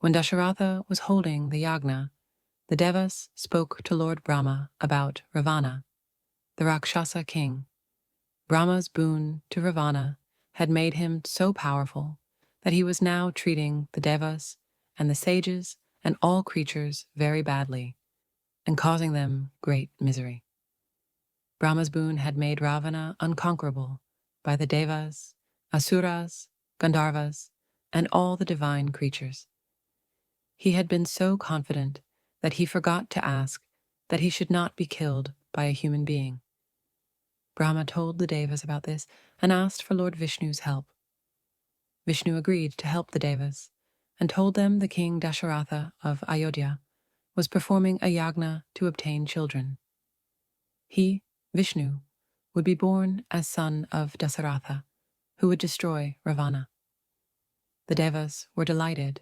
When Dasharatha was holding the yagna, the Devas spoke to Lord Rama about Ravana, the Rakshasa king. Brahma's boon to Ravana had made him so powerful that he was now treating the Devas and the sages and all creatures very badly and causing them great misery. Brahma's boon had made Ravana unconquerable by the Devas, Asuras, Gandharvas, and all the divine creatures. He had been so confident that he forgot to ask that he should not be killed by a human being. Brahma told the Devas about this and asked for Lord Vishnu's help. Vishnu agreed to help the Devas and told them the king Dasharatha of Ayodhya was performing a yagna to obtain children. He, Vishnu, would be born as son of Dasaratha, who would destroy Ravana. The Devas were delighted